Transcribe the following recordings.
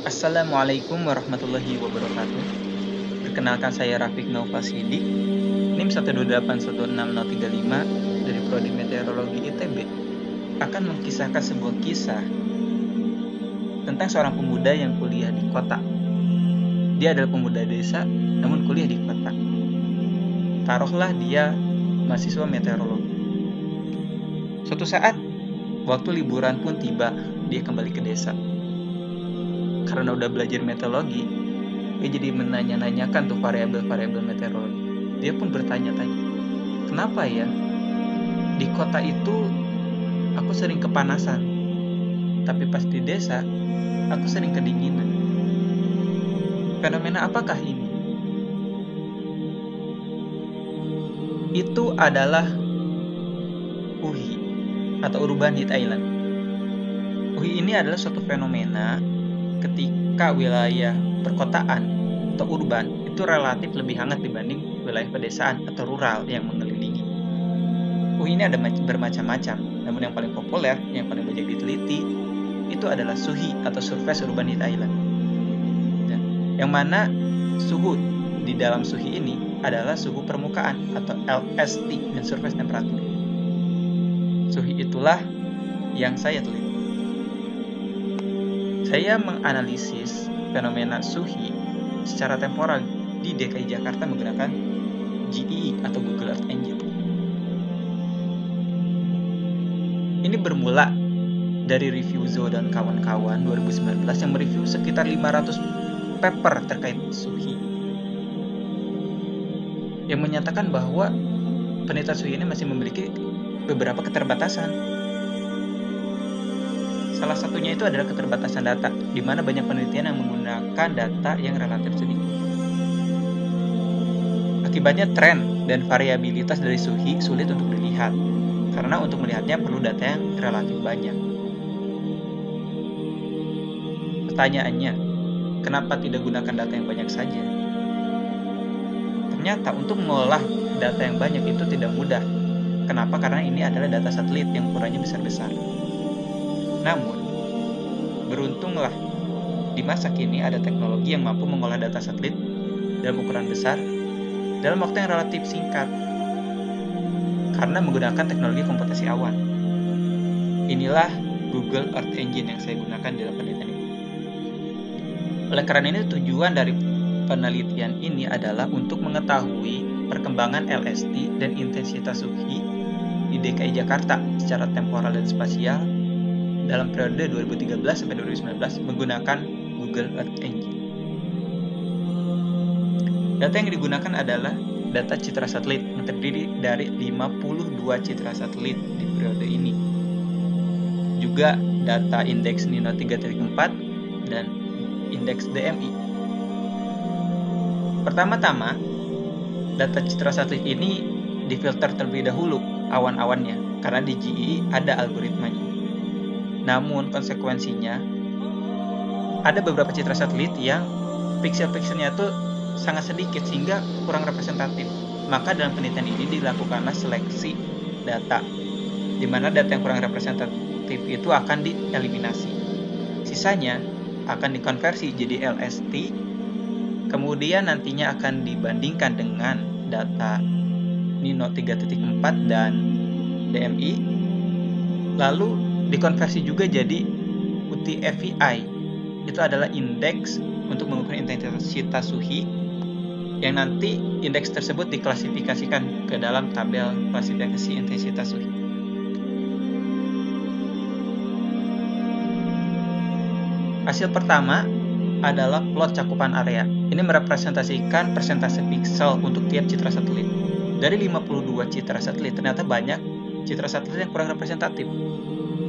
Assalamualaikum warahmatullahi wabarakatuh. Perkenalkan saya Rafiq Naufal Sidik, NIM 1281635 dari Prodi Meteorologi ITB, akan mengkisahkan sebuah kisah tentang seorang pemuda yang kuliah di kota. Dia adalah pemuda desa, namun kuliah di kota. Taruhlah dia mahasiswa meteorologi. Suatu saat, waktu liburan pun tiba, dia kembali ke desa. Karena udah belajar meteorologi, dia jadi menanya-nanyakan tuh variabel-variabel meteorologi. Dia pun bertanya-tanya, kenapa ya di kota itu aku sering kepanasan, tapi pas di desa aku sering kedinginan. Fenomena apakah ini? Itu adalah UHI atau Urban Heat Island. UHI ini adalah suatu fenomena ketika wilayah perkotaan atau urban itu relatif lebih hangat dibanding wilayah pedesaan atau rural yang mengelilingi. UHI ini ada bermacam-macam, namun yang paling populer, yang paling banyak diteliti, itu adalah SUHI atau Surface Urban Heat Island. Nah, yang mana suhu di dalam SUHI ini adalah suhu permukaan atau LST dan surface temperature. SUHI itulah yang saya teliti. Saya menganalisis fenomena SUHI secara temporal di DKI Jakarta menggunakan GEE atau Google Earth Engine. Ini bermula dari Reviewzo dan kawan-kawan 2019 yang mereview sekitar 500 paper terkait SUHI yang menyatakan bahwa penelitian SUHI ini masih memiliki beberapa keterbatasan. Salah satunya itu adalah keterbatasan data, di mana banyak penelitian yang menggunakan data yang relatif sedikit. Akibatnya tren dan variabilitas dari SUHI sulit untuk dilihat, karena untuk melihatnya perlu data yang relatif banyak. Pertanyaannya, kenapa tidak gunakan data yang banyak saja? Ternyata untuk mengolah data yang banyak itu tidak mudah. Kenapa? Karena ini adalah data satelit yang ukurannya besar-besar. Namun, beruntunglah di masa kini ada teknologi yang mampu mengolah data satelit dalam ukuran besar dalam waktu yang relatif singkat karena menggunakan teknologi komputasi awan. Inilah Google Earth Engine yang saya gunakan dalam penelitian ini. Oleh karena ini tujuan dari penelitian ini adalah untuk mengetahui perkembangan LST dan intensitas SUHI di DKI Jakarta secara temporal dan spasial dalam periode 2013 sampai 2019 menggunakan Google Earth Engine. Data yang digunakan adalah data citra satelit yang terdiri dari 52 citra satelit di periode ini. Juga data indeks Nino 3.4 dan indeks DMI. Pertama-tama, data citra satelit ini difilter terlebih dahulu awan-awannya karena di GE ada algoritmanya. Namun konsekuensinya ada beberapa citra satelit yang pixel-pixelnya tuh sangat sedikit sehingga kurang representatif. Maka dalam penelitian ini dilakukanlah seleksi data, di mana data yang kurang representatif itu akan dieliminasi. Sisanya akan dikonversi jadi LST, kemudian nantinya akan dibandingkan dengan data Nino 3.4 dan DMI, lalu dikonversi juga jadi UTFVI. Itu adalah indeks untuk mengukur intensitas SUHI yang nanti indeks tersebut diklasifikasikan ke dalam tabel klasifikasi intensitas SUHI. Hasil pertama adalah plot cakupan area. Ini merepresentasikan persentase pixel untuk tiap citra satelit. Dari 52 citra satelit ternyata banyak citra satelit yang kurang representatif.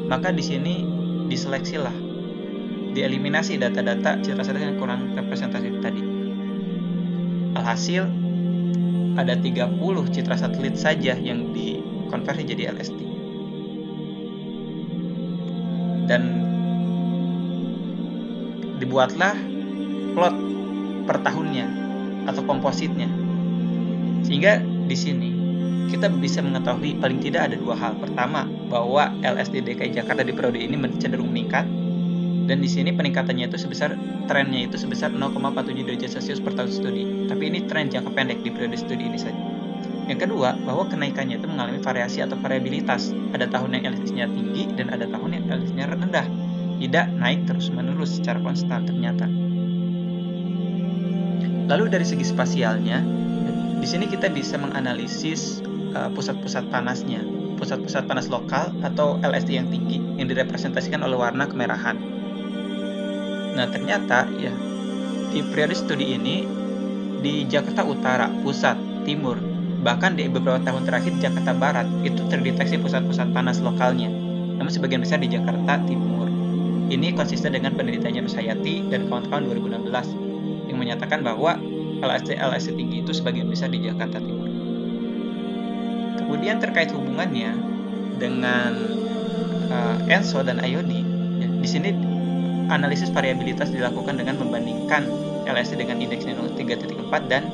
Maka di sini diseleksilah, dieliminasi data-data citra satelit yang kurang representatif tadi. Alhasil ada 30 citra satelit saja yang dikonversi jadi LST. Dan dibuatlah plot per tahunnya atau kompositnya. Sehingga di sini kita bisa mengetahui paling tidak ada dua hal. Pertama, bahwa LST DKI Jakarta di periode ini cenderung meningkat. Dan di sini peningkatannya itu trennya itu sebesar 0,47 derajat Celcius per tahun studi. Tapi ini tren jangka pendek di periode studi ini saja. Yang kedua, bahwa kenaikannya itu mengalami variasi atau variabilitas. Ada tahun yang LSD-nya tinggi dan ada tahun yang LSD-nya rendah. Tidak naik terus-menerus secara konstan ternyata. Lalu dari segi spasialnya, di sini kita bisa menganalisis pusat-pusat panasnya, pusat-pusat panas lokal atau LSD yang tinggi yang direpresentasikan oleh warna kemerahan. Nah, ternyata ya di periode studi ini di Jakarta Utara, Pusat, Timur, bahkan di beberapa tahun terakhir Jakarta Barat itu terdeteksi pusat-pusat panas lokalnya. Namun sebagian besar di Jakarta Timur. Ini konsisten dengan penelitiannya Nusayati dan kawan-kawan 2016 yang menyatakan bahwa LSD tinggi itu sebagian besar di Jakarta Timur. Kemudian terkait hubungannya dengan ENSO dan IOD, ya, di sini analisis variabilitas dilakukan dengan membandingkan LSD dengan indeks Nino 3.4 dan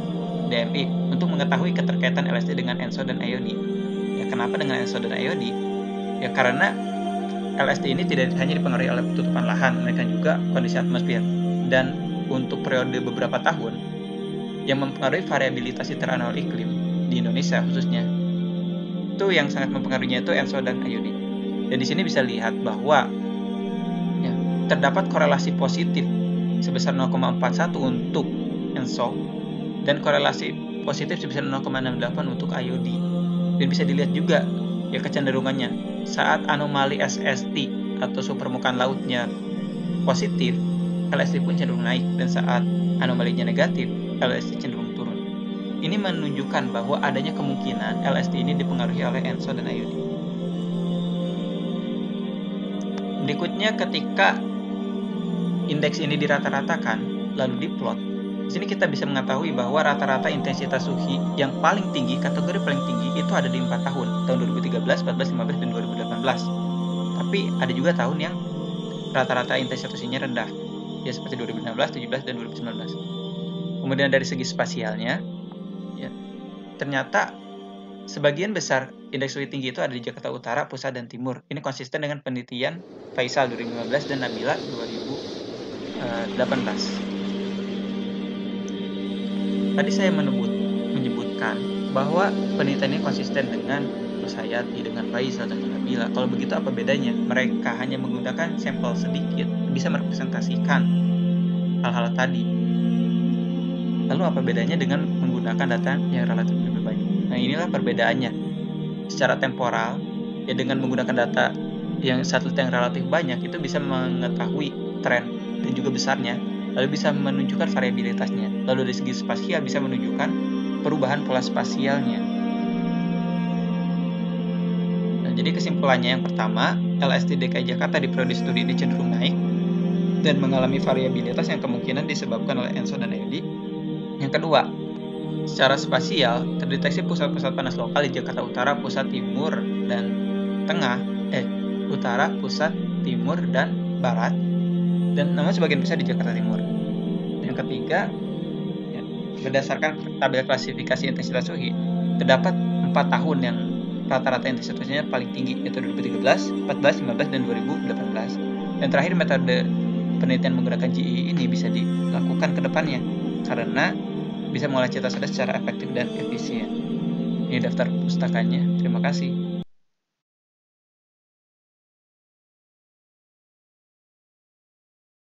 DMI untuk mengetahui keterkaitan LSD dengan ENSO dan IOD. Ya, kenapa dengan ENSO dan IOD? Ya karena LSD ini tidak hanya dipengaruhi oleh tutupan lahan, mereka juga kondisi atmosfer. Dan untuk periode beberapa tahun, yang mempengaruhi variabilitas interanual iklim di Indonesia khususnya, itu yang sangat mempengaruhinya itu ENSO dan IOD. Dan di sini bisa lihat bahwa ya, terdapat korelasi positif sebesar 0,41 untuk ENSO dan korelasi positif sebesar 0,68 untuk IOD. Dan bisa dilihat juga ya kecenderungannya saat anomali SST atau suhu permukaan lautnya positif, LSD pun cenderung naik, dan saat anomalinya negatif, LSD cenderung turun. Ini menunjukkan bahwa adanya kemungkinan LSD ini dipengaruhi oleh ENSO dan IOD. Berikutnya, ketika indeks ini dirata-ratakan lalu diplot, di sini kita bisa mengetahui bahwa rata-rata intensitas SUHI yang paling tinggi, kategori paling tinggi itu ada di 4 tahun 2013, 14, 15, dan 2018. Tapi ada juga tahun yang rata-rata intensitas SUHI-nya rendah, ya seperti 2016, 17, dan 2019. Kemudian dari segi spasialnya, ya, ternyata sebagian besar indeks SUHI tinggi itu ada di Jakarta Utara, Pusat, dan Timur. Ini konsisten dengan penelitian Faisal 2015 dan Nabila 2018. Tadi saya menyebutkan bahwa penelitian ini konsisten dengan Nusayati, dengan Faisal, dan Nabila. Kalau begitu apa bedanya? Mereka hanya menggunakan sampel sedikit, bisa merepresentasikan hal-hal tadi. Lalu apa bedanya dengan menggunakan data yang relatif lebih banyak? Nah, inilah perbedaannya. Secara temporal, ya dengan menggunakan data yang satelit yang relatif banyak, itu bisa mengetahui tren dan juga besarnya, lalu bisa menunjukkan variabilitasnya. Lalu dari segi spasial bisa menunjukkan perubahan pola spasialnya. Nah, jadi kesimpulannya yang pertama, LSD DKI Jakarta di periode studi ini cenderung naik dan mengalami variabilitas yang kemungkinan disebabkan oleh ENSO dan IOD. Yang kedua, secara spasial terdeteksi pusat-pusat panas lokal di Jakarta Utara, Pusat, Timur, dan Tengah, Utara, Pusat, Timur, dan Barat, dan namun sebagian besar di Jakarta Timur. Yang ketiga, ya, berdasarkan tabel klasifikasi intensitas SUHI, terdapat 4 tahun yang rata-rata intensitasnya paling tinggi, yaitu 2013, 14, 15, dan 2018. Dan terakhir, metode penelitian menggunakan GE ini bisa dilakukan ke depannya karena bisa mengolah cita soda secara efektif dan efisien. Ini daftar pustakanya. Terima kasih.